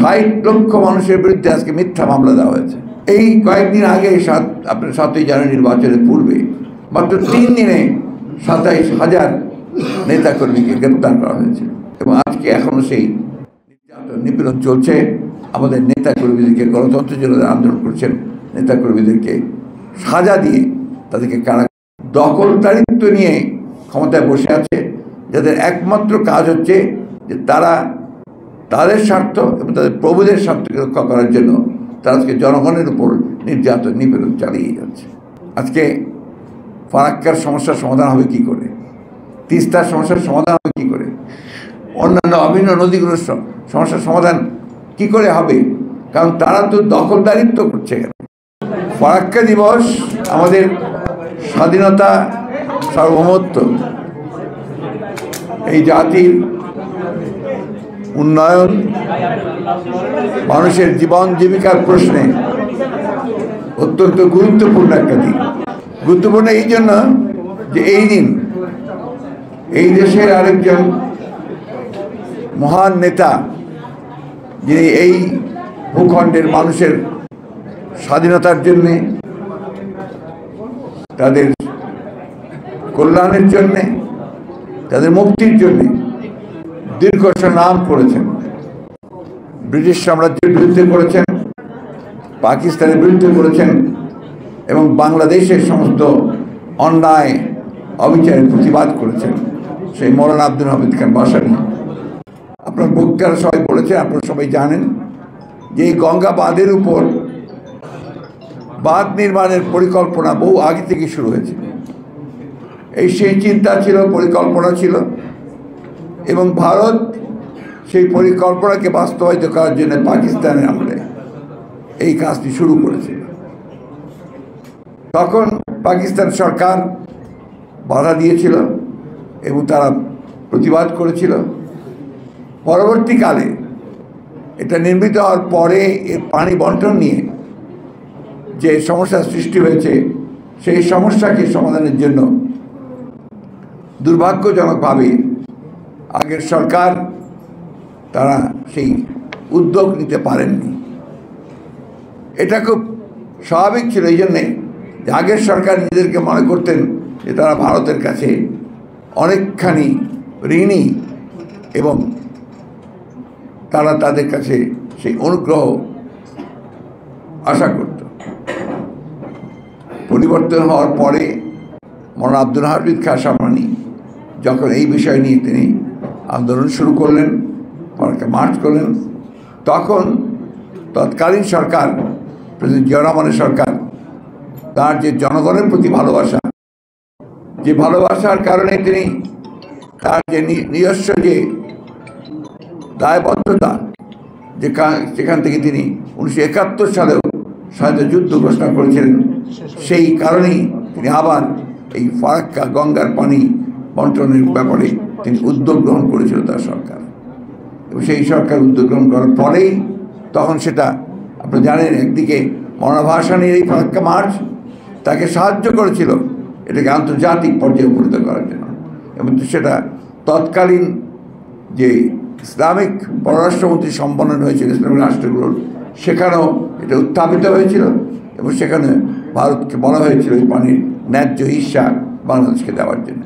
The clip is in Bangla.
৬০ লক্ষ মানুষের বিরুদ্ধে আজকে মিথ্যা মামলা দেওয়া হয়েছে। এই কয়েকদিন আগে আপনার ৭ই জানুয়ারি নির্বাচনের পূর্বে মাত্র ৩ দিনে ২৭,০০০ নেতাকর্মীকে গ্রেপ্তার করা হয়েছে এবং আজকে এখনো সেই নিপীড়ন চলছে। আমাদের নেতাকর্মীদেরকে, গণতন্ত্রের জন্য আন্দোলন করছেন নেতাকর্মীদেরকে সাজা দিয়ে তাদেরকে দখলদারিত্ব নিয়ে ক্ষমতায় বসে আছে, যাদের একমাত্র কাজ হচ্ছে যে তারা তাদের স্বার্থ এবং তাদের প্রভুদের স্বার্থকে রক্ষা করার জন্য তারা আজকে জনগণের উপর নির্যাতন নিপীড়ন চালিয়ে যাচ্ছে। আজকে ফারাক্কার সমস্যার সমাধান হবে কি করে? তিস্তার সমস্যার সমাধান হবে কি করে? অন্যান্য অভিন্ন নদীগুলোর সমস্যার সমাধান কি করে হবে? কারণ তারা তো দখলদারিত্ব করছে। ফারাক্কা দিবস আমাদের স্বাধীনতা, সার্বভৌমত্ব, এই জাতির উন্নয়ন, মানুষের জীবন জীবিকার প্রশ্নে অত্যন্ত গুরুত্বপূর্ণ একটা দিন। গুরুত্বপূর্ণ এই জন্য যে এই দিন এই দেশের আরেকজন মহান নেতা, যিনি এই ভূখণ্ডের মানুষের স্বাধীনতার জন্যে, তাদের কল্যাণের জন্যে, তাদের মুক্তির জন্যে দীর্ঘ সংগ্রাম করেছেন। ব্রিটিশ সাম্রাজ্যের বিরুদ্ধে করেছেন, পাকিস্তানের বিরুদ্ধে করেছেন এবং বাংলাদেশের সমস্ত অন্যায় অবিচারের প্রতিবাদ করেছেন। সেই মৌলানা আব্দুল হামিদ খান ভাসানী আপনার বক্তারা সবাই বলেছেন, আপনারা সবাই জানেন যে এই গঙ্গা বাঁধের উপর বাঁধ নির্মাণের পরিকল্পনা বহু আগে থেকে শুরু হয়েছে। সেই চিন্তা ছিল, পরিকল্পনা ছিল এবং ভারত সেই পরিকল্পনাকে বাস্তবায়িত করার জন্য পাকিস্তানের আমলে এই কাজটি শুরু করেছিল। তখন পাকিস্তান সরকার বাধা দিয়েছিল এবং তারা প্রতিবাদ করেছিল। পরবর্তীকালে এটা নির্মিত হওয়ার পরে এর পানি বন্টন নিয়ে যে সমস্যার সৃষ্টি হয়েছে, সেই সমস্যাকে সমাধানের জন্য দুর্ভাগ্যজনকভাবে আগের সরকার তারা সেই উদ্যোগ নিতে পারেননি। এটা খুব স্বাভাবিক ছিল এই জন্যে যে আগের সরকার নিজেদেরকে মনে করতেন যে তারা ভারতের কাছে অনেকখানি ঋণী এবং তারা তাদের কাছে সেই অনুগ্রহ আশা করত। পরিবর্তন হওয়ার পরে মৌলানা আব্দুল হামিদ খান ভাসানী যখন এই বিষয় নিয়ে তিনি আন্দোলন শুরু করলেন, ফারাক্কা মার্চ করলেন, তখন তৎকালীন সরকার, প্রেসিডেন্ট জিয়াউর রহমানের সরকার, তার যে জনগণের প্রতি ভালোবাসা, যে ভালোবাসার কারণে তিনি তার যে নিজস্ব যে দায়বদ্ধতা, যেখান থেকে তিনি 1971 সালেও স্বাধীনতা যুদ্ধ ঘোষণা করেছিলেন, সেই কারণেই তিনি আবার এই ফারাক্কা গঙ্গার পানি বন্টনের ব্যাপারে তিনি উদ্যোগ গ্রহণ করেছিল তার সরকার। এবং সেই সরকার উদ্যোগ গ্রহণ করার পরেই তখন সেটা আপনারা জানেন, একদিকে মৌলানা ভাসানীর এই ফারাক্কা মার্চ তাকে সাহায্য করেছিল এটাকে আন্তর্জাতিক পর্যায়ে উপনীত করার জন্য, এবং সেটা তৎকালীন যে ইসলামিক পররাষ্ট্রমন্ত্রী সম্মেলন হয়েছিল ইসলামিক রাষ্ট্রগুলোর, সেখানেও এটা উত্থাপিত হয়েছিল এবং সেখানে ভারতকে বলা হয়েছিল এই পানির ন্যায্য হিস্সা বাংলাদেশকে দেওয়ার জন্য।